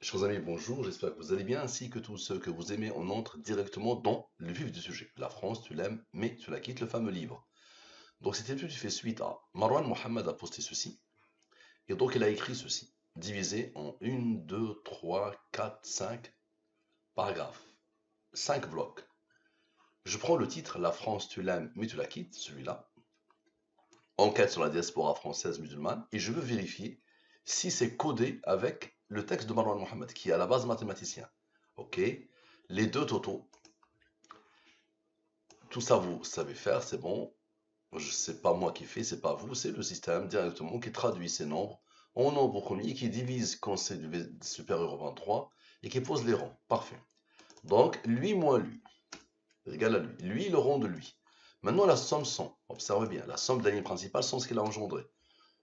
Chers amis, bonjour, j'espère que vous allez bien, ainsi que tous ceux que vous aimez. On entre directement dans le vif du sujet. La France, tu l'aimes, mais tu la quittes, le fameux livre. Donc cette étude fait suite à Marwan Mohammed a posté ceci, et donc il a écrit ceci, divisé en 1, 2, 3, 4, 5 paragraphes, 5 blocs. Je prends le titre La France, tu l'aimes, mais tu la quittes, celui-là, enquête sur la diaspora française musulmane, et je veux vérifier si c'est codé avec le texte de Marwan Mohammed, qui est à la base mathématicien. Ok, les deux totaux. Tout ça, vous savez faire, c'est bon. C'est pas moi qui fais, c'est pas vous, c'est le système directement qui traduit ces nombres en nombres premiers, qui divise quand c'est supérieur au 23 et qui pose les rangs. Parfait. Donc, lui moins lui, égale à lui. Lui, le rang de lui. Maintenant, la somme sont, observez bien, la somme de la ligne principale sont ce qu'il a engendré.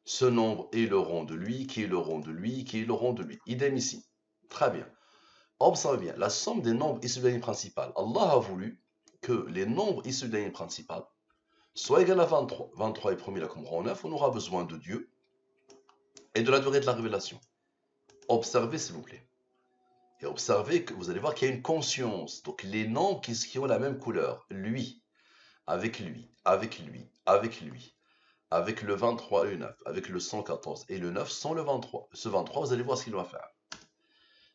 Ce nombre est le rang de lui, qui est le rang de lui, qui est le rang de lui. Idem ici. Très bien. Observez bien, la somme des nombres issus de la ligne principale. Allah a voulu que les nombres issus de la ligne principale soit égal à 23. 23 est promis là comme rang 9, on aura besoin de Dieu et de la durée de la révélation. Observez s'il vous plaît. Et observez que vous allez voir qu'il y a une conscience. Donc les nombres qui ont la même couleur, lui, avec lui, avec lui, avec lui, avec le 23 et le 9, avec le 114 et le 9 sans le 23. Ce 23, vous allez voir ce qu'il va faire.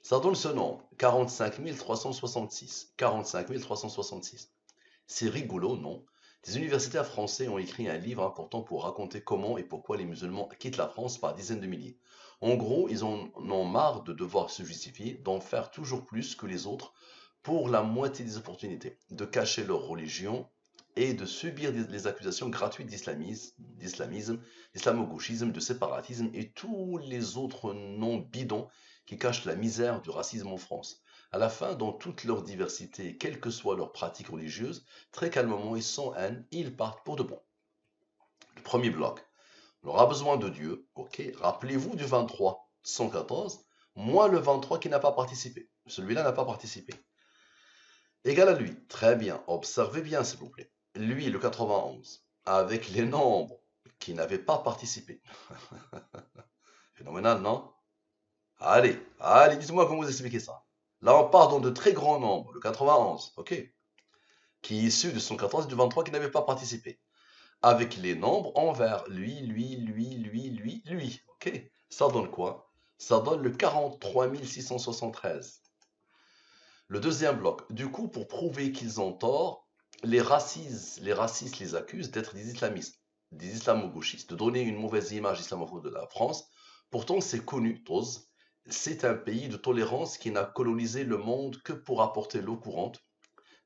Ça donne ce nombre, 45 366. 45 366. C'est rigolo, non? Des universitaires français ont écrit un livre important pour raconter comment et pourquoi les musulmans quittent la France par dizaines de milliers. En gros, ils en ont marre de devoir se justifier, d'en faire toujours plus que les autres pour la moitié des opportunités, de cacher leur religion et de subir les accusations gratuites d'islamisme, d'islamo-gauchisme, de séparatisme et tous les autres noms bidons qui cachent la misère du racisme en France. À la fin, dans toute leur diversité, quelle que soit leur pratique religieuse, très calmement et sans haine, ils partent pour de bon. Le premier bloc, on aura besoin de Dieu, ok. Rappelez-vous du 23, 114, moins le 23 qui n'a pas participé. Celui-là n'a pas participé. Égal à lui, très bien, observez bien s'il vous plaît. Lui, le 91, avec les nombres qui n'avaient pas participé. Phénoménal, non? Allez, dites-moi comment vous expliquez ça. Là, on part dans de très grands nombres, le 91, ok, qui est issu de 114 et du 23 qui n'avait pas participé. Avec les nombres envers lui, ok. Ça donne quoi? Ça donne le 43 673. Le deuxième bloc. Du coup, pour prouver qu'ils ont tort, les racistes les accusent d'être des islamistes, des islamo-gauchistes, de donner une mauvaise image islamophobe de la France. Pourtant, c'est connu, tous. C'est un pays de tolérance qui n'a colonisé le monde que pour apporter l'eau courante,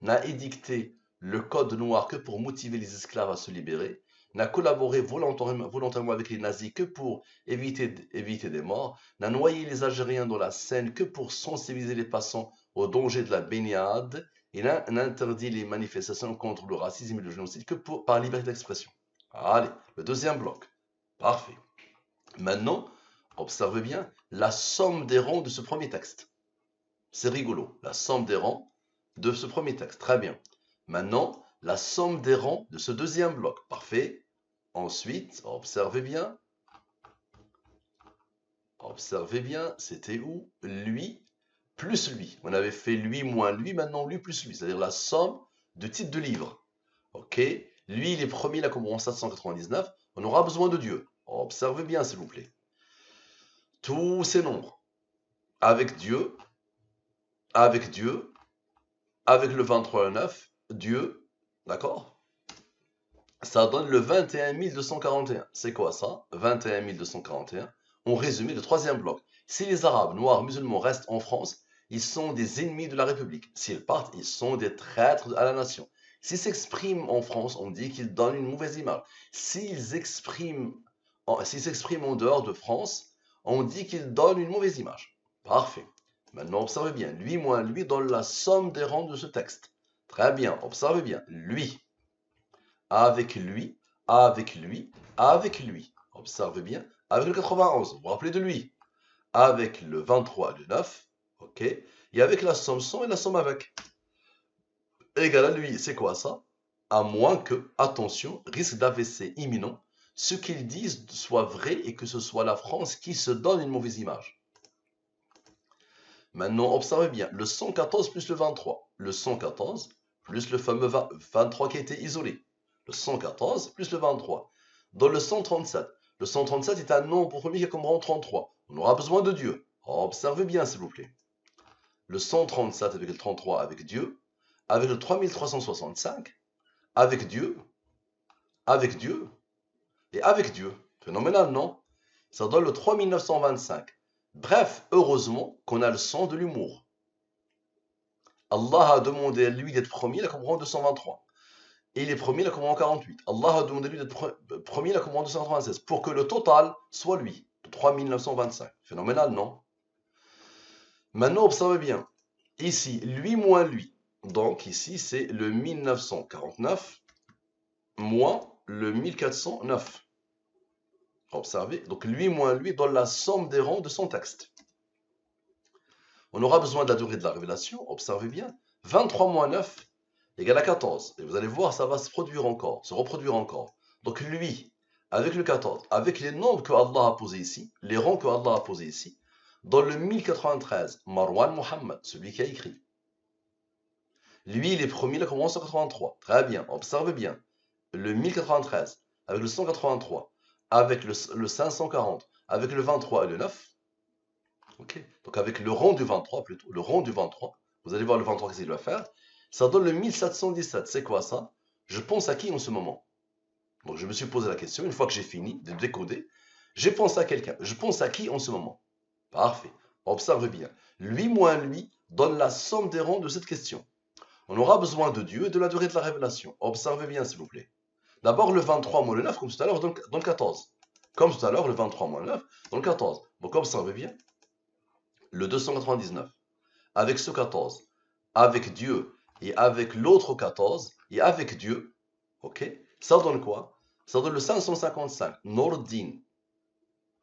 n'a édicté le code noir que pour motiver les esclaves à se libérer, n'a collaboré volontairement avec les nazis que pour éviter des morts, n'a noyé les Algériens dans la Seine que pour sensibiliser les passants au danger de la baignade, et n'a interdit les manifestations contre le racisme et le génocide que par liberté d'expression. Allez, le deuxième bloc. Parfait. Maintenant, observez bien la somme des rangs de ce premier texte. C'est rigolo, la somme des rangs de ce premier texte. Très bien. Maintenant, la somme des rangs de ce deuxième bloc. Parfait. Ensuite, observez bien, c'était où? Lui plus lui. On avait fait lui moins lui, maintenant lui plus lui. C'est-à-dire la somme de titres de livres. Ok. Lui, il est premier, il a commencé en 799. On aura besoin de Dieu. Observez bien, s'il vous plaît. Tous ces nombres. Avec Dieu, avec Dieu, avec le 23 et 9, Dieu, d'accord? Ça donne le 21 241. C'est quoi ça? 21 241. En résumé, le troisième bloc. Si les Arabes, Noirs, musulmans restent en France, ils sont des ennemis de la République. S'ils partent, ils sont des traîtres à la nation. S'ils s'expriment en France, on dit qu'ils donnent une mauvaise image. S'ils s'expriment en dehors de France, on dit qu'ils donnent une mauvaise image. Parfait. Maintenant, observez bien. Lui moins lui donne la somme des rangs de ce texte. Très bien, observez bien. Lui, avec lui, avec lui, avec lui. Observez bien. Avec le 91, vous vous rappelez de lui. Avec le 23 et le 9, ok. Et avec la somme sans et la somme avec. Égal à lui, c'est quoi ça? À moins que, attention, risque d'AVC imminent, ce qu'ils disent soit vrai et que ce soit la France qui se donne une mauvaise image. Maintenant, observez bien, le 114 plus le 23. Le 114 plus le fameux 23 qui a été isolé. Le 114 plus le 23. Dans le 137 est un nombre premier qui comprend 33. On aura besoin de Dieu. Observez bien, s'il vous plaît. Le 137 avec le 33 avec Dieu, avec le 3365, avec Dieu, et avec Dieu. Phénoménal, non? Ça donne le 3925. Bref, heureusement qu'on a le sens de l'humour. Allah a demandé à lui d'être premier, il a compris en 223. Et il est premier, il a compris en 48. Allah a demandé à lui d'être premier, il a compris en 296. Pour que le total soit lui, de 3925. Phénoménal, non? Maintenant, observez bien. Ici, lui moins lui. Donc, ici, c'est le 1949 moins le 1409. Observez. Donc, lui moins lui donne la somme des rangs de son texte. On aura besoin de la durée de la révélation. Observez bien. 23 moins 9 égale à 14. Et vous allez voir, ça va se produire encore, se reproduire encore. Donc, lui, avec le 14, avec les nombres que Allah a posés ici, les rangs que Allah a posés ici, dans le 1093, Marwan Muhammad, celui qui a écrit. Lui, il est premier, il a commencé en 183. Très bien, observe bien. Le 1093, avec le 183, avec le 540, avec le 23 et le 9. Ok. Donc avec le rond du 23 plutôt, le rond du 23, vous allez voir le 23 qu'est-ce qu'il va faire. Ça donne le 1717. C'est quoi ça? Je pense à qui en ce moment? Donc je me suis posé la question, une fois que j'ai fini de décoder, j'ai pensé à quelqu'un. Je pense à qui en ce moment? Parfait. Observe bien. Lui moins lui donne la somme des rangs de cette question. On aura besoin de Dieu et de la durée de la révélation. Observez bien, s'il vous plaît. D'abord, le 23 moins le 9, comme tout à l'heure, dans le 14. Comme tout à l'heure, le 23 moins le 9, dans le 14. Donc, observez bien. Le 299, avec ce 14, avec Dieu, et avec l'autre 14, et avec Dieu, ok? Ça donne quoi? Ça donne le 555, Nordin.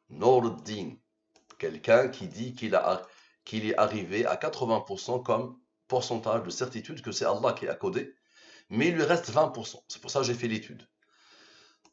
Nordin. Quelqu'un qui dit qu'il est arrivé à 80% comme pourcentage de certitude que c'est Allah qui a codé, mais il lui reste 20%. C'est pour ça que j'ai fait l'étude.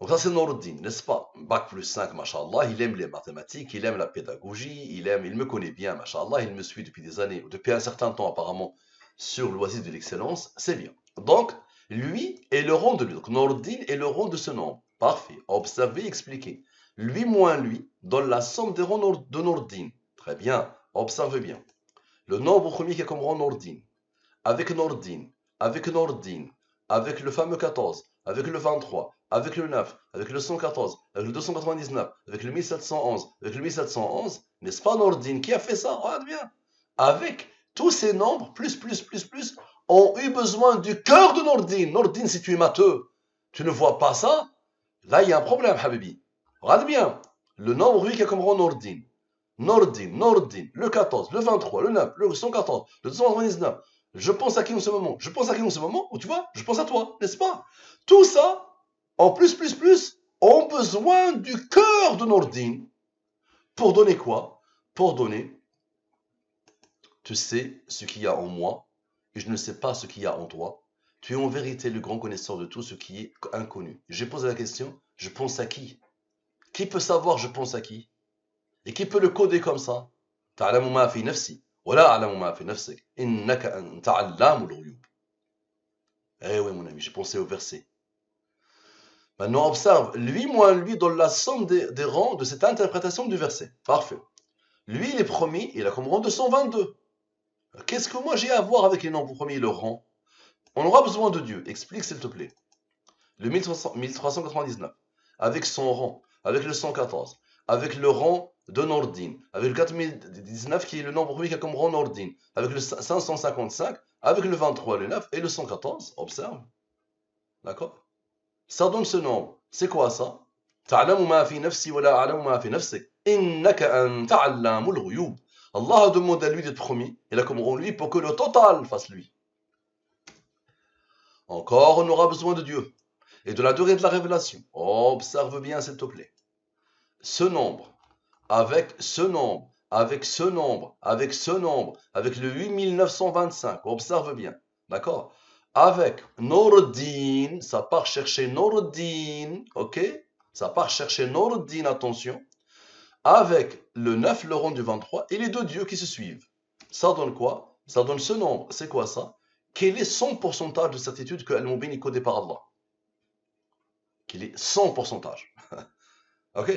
Donc ça c'est Noruddin, n'est-ce pas? Bac plus 5, machallah, il aime les mathématiques, il aime la pédagogie, il me connaît bien, machallah, il me suit depuis des années, depuis un certain temps apparemment, sur l'oasis de l'excellence, c'est bien. Donc, lui est le rond de lui. Donc Noruddin est le rond de ce nombre. Parfait. Observez, expliquez. Lui moins lui donne la somme des rangs de Noruddin. Très bien. Observez bien. Le nombre premier qui est comme rang Noruddin, avec Noruddin, avec Noruddin, avec le fameux 14, avec le 23, avec le 9, avec le 114, avec le 299, avec le 1711, avec le 1711, n'est-ce pas Noruddin qui a fait ça? Regarde bien. Avec tous ces nombres, plus, ont eu besoin du cœur de Noruddin. Noruddin, si tu es matheux, tu ne vois pas ça? Là, il y a un problème, Habibi. Regarde bien. Le nombre, oui, qui a comme rang Noruddin. Noruddin, le 14, le 23, le 9, le 114, le 299. Je pense à qui en ce moment? Je pense à qui en ce moment? Tu vois? Je pense à toi, n'est-ce pas? Tout ça, en plus, ont besoin du cœur de Noruddin. Pour donner quoi? Pour donner, tu sais ce qu'il y a en moi, et je ne sais pas ce qu'il y a en toi. Tu es en vérité le grand connaisseur de tout ce qui est inconnu. J'ai posé la question, je pense à qui? Qui peut savoir je pense à qui? Et qui peut le coder comme ça? تعلم ما في نفسي ولا أعلم ما في نفسك إنك أنت علام الغيوب. Eh oui, mon ami, j'ai pensé au verset. Maintenant, observe, lui moins lui donne la somme des rangs de cette interprétation du verset. Parfait. Lui, il est premier, il a comme rang 222. Qu'est-ce que moi j'ai à voir avec les nombres premiers et le rang? On aura besoin de Dieu. Explique, s'il te plaît. Le 1399, avec son rang, avec le 114, avec le rang de Noruddin, avec le 4019 qui est le nombre premier qui a comme rang Noruddin, avec le 555, avec le 23, le 9 et le 114, observe. D'accord? Ça donne ce nombre. C'est quoi ça? تعلم ما في نفسي ولا أعلم ما في نفسك إنك أنت علام الغيوب. Allah a demandé à lui d'être premier, il a comme rang lui pour que le total fasse lui. Encore, on aura besoin de Dieu et de la durée de la révélation. Observe bien, s'il te plaît. Ce nombre, avec ce nombre, avec ce nombre, avec ce nombre, avec le 8925, observe bien, d'accord? Avec Noruddin, ça part chercher Noruddin, ok? Ça part chercher Noruddin, attention. Avec le 9, le rond du 23, et les deux dieux qui se suivent. Ça donne quoi? Ça donne ce nombre. C'est quoi ça? Quel est son pourcentage de certitude que Al-Mubin est codé par Allah? Quel est son pourcentage? Ok?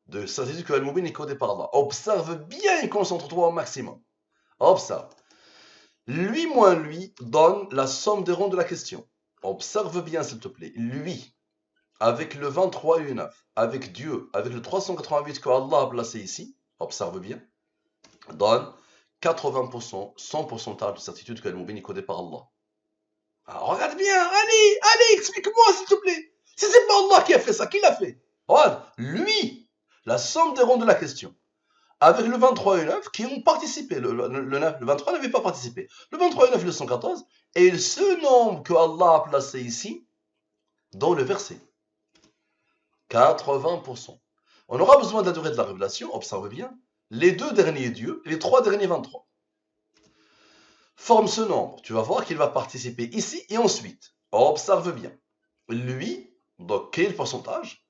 De certitude que Al-Mubin est codé par Allah. Observe bien et concentre-toi au maximum. Observe. Lui moins lui donne la somme des ronds de la question. Observe bien s'il te plaît. Lui, avec le 23 et 9, avec Dieu, avec le 388 que Allah a placé ici, observe bien, donne 80%, son pourcentage de certitude que Al-Mubin est codé par Allah. Alors, regarde bien, allez, explique-moi s'il te plaît. Si c'est pas Allah qui a fait ça, qui l'a fait? Regarde, lui, la somme des ronds de la question, avec le 23 et 9 qui ont participé. Le 23 n'avait pas participé. Le 23 et 9, le 114, et ce nombre que Allah a placé ici, dans le verset. 80%. On aura besoin de la durée de la révélation, observe bien, les deux derniers dieux et les trois derniers 23. Forme ce nombre, tu vas voir qu'il va participer ici et ensuite. Observe bien. Lui, donc quel est le pourcentage?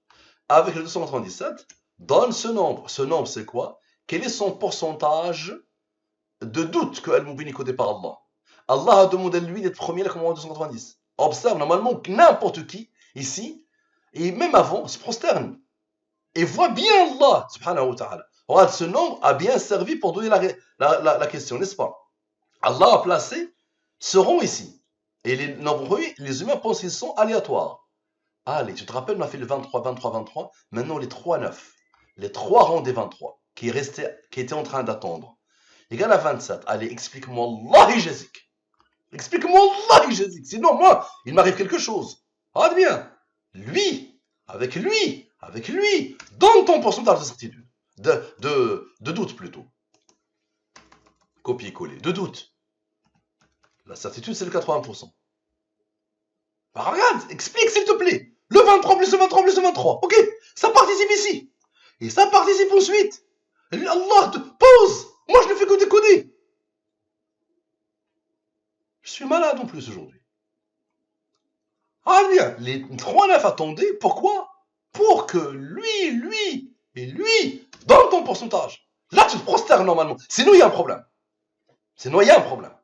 Avec le 297, donne ce nombre. Ce nombre, c'est quoi? Quel est son pourcentage de doute que Al-Mubin est codé par Allah? Allah a demandé à lui d'être premier à la commande 290. Observe, normalement, n'importe qui, ici, et même avant, se prosterne. Et voit bien Allah, subhanahu wa ta'ala. Regarde, ce nombre a bien servi pour donner la question, n'est-ce pas? Allah a placé ce rond ici. Et les nombreux, les humains pensent qu'ils sont aléatoires. Allez, tu te rappelles, on a fait le 23, 23, 23. Maintenant, les 3, 9. Les 3 rangs des 23 qui étaient en train d'attendre. Égal à 27. Allez, explique-moi Allah Jézik. Explique-moi Allah Jézik. Sinon, moi, il m'arrive quelque chose. Regarde bien. Lui, avec lui, donne ton pourcentage de certitude. De doute plutôt. Copier-coller. De doute. La certitude, c'est le 80%. Bah regarde, explique s'il te plaît. Le 23 plus le 23 plus le 23. Ok, ça participe ici. Et ça participe ensuite. Allah te pose. Moi, je ne fais que décoder. Je suis malade en plus aujourd'hui. Ah bien, les 3-9 attendaient. Pourquoi? Pour que lui et lui donnent ton pourcentage. Là, tu te prosternes normalement. Sinon, il y a un problème. Sinon, il y a un problème.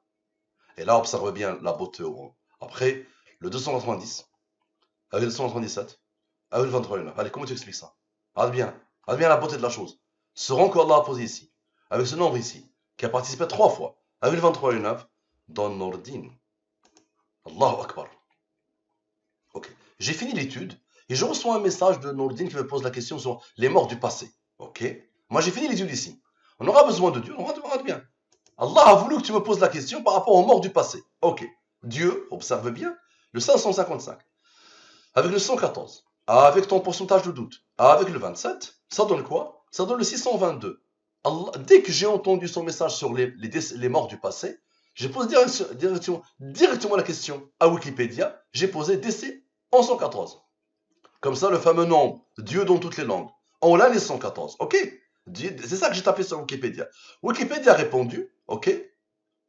Et là, observe bien la beauté au rang. Après, le 290, avec le 297, avec le 23 et 9. Allez, comment tu expliques ça? Regarde bien la beauté de la chose. Ce rang qu'Allah a posé ici, avec ce nombre ici, qui a participé 3 fois, avec le 23 et 9, dans Nordin. Allahu Akbar. Ok. J'ai fini l'étude et je reçois un message de Nordin qui me pose la question sur les morts du passé. Ok. Moi, j'ai fini l'étude ici. On aura besoin de Dieu. On regarde bien. Allah a voulu que tu me poses la question par rapport aux morts du passé. Ok. Dieu, observe bien, le 555, avec le 114, avec ton pourcentage de doute, avec le 27, ça donne quoi? Ça donne le 622. Allah, dès que j'ai entendu son message sur les morts du passé, j'ai posé directement la question à Wikipédia, j'ai posé décès en 114. Comme ça, le fameux nombre, Dieu dans toutes les langues. On l'a les 114, ok? C'est ça que j'ai tapé sur Wikipédia. Wikipédia a répondu, ok?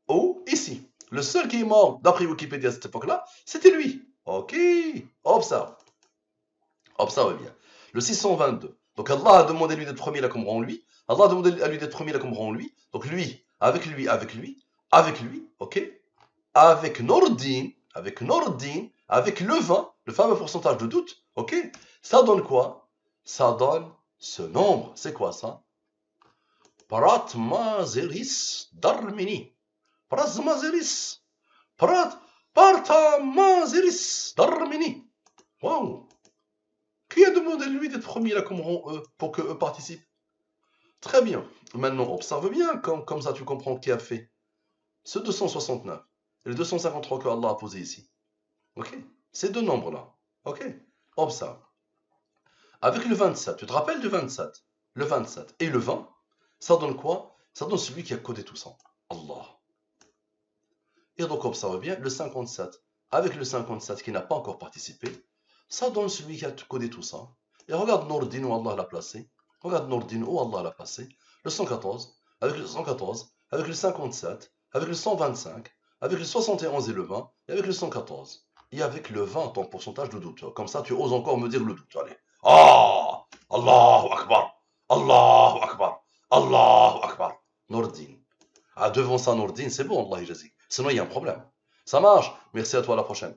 Oh, ici. Le seul qui est mort, d'après Wikipédia à cette époque-là, c'était lui. Ok, observe. Observe bien. Le 622. Donc Allah a demandé à lui d'être premier là comme rang lui. Allah a demandé à lui d'être premier là comme rang lui. Donc lui, avec lui, ok? Avec Nordin, avec le 20, le fameux pourcentage de doute, ok? Ça donne quoi? Ça donne ce nombre. C'est quoi ça? Pratmazeris Darmini. Pratmazeris. Pratmazeris Darmini. Waouh! Qui a demandé lui d'être premier là comme rang E pour que E participe? Très bien. Maintenant, observe bien, comme ça tu comprends qui a fait ce 269 et le 253 que Allah a posé ici. Ok? Ces deux nombres-là. Ok? Observe. Avec le 27, tu te rappelles du 27? Le 27 et le 20, ça donne quoi? Ça donne celui qui a codé tout ça. Allah. Et donc observe bien le 57. Avec le 57 qui n'a pas encore participé, ça donne celui qui a codé tout ça. Et regarde Nordin où Allah l'a placé. Regarde Nordin où Allah l'a placé. Le 114, avec le 114, avec le 57, avec le 125, avec le 71 et le 20, et avec le 114. Et avec le 20, ton pourcentage de doute. Comme ça, tu oses encore me dire le doute. Allez. Ah! Allahu Akbar! Allahu Akbar! Allahu Akbar! Nordin. devant ça, Nourdine, c'est bon, Allah yajazik. Sinon, il y a un problème. Ça marche. Merci à toi, à la prochaine.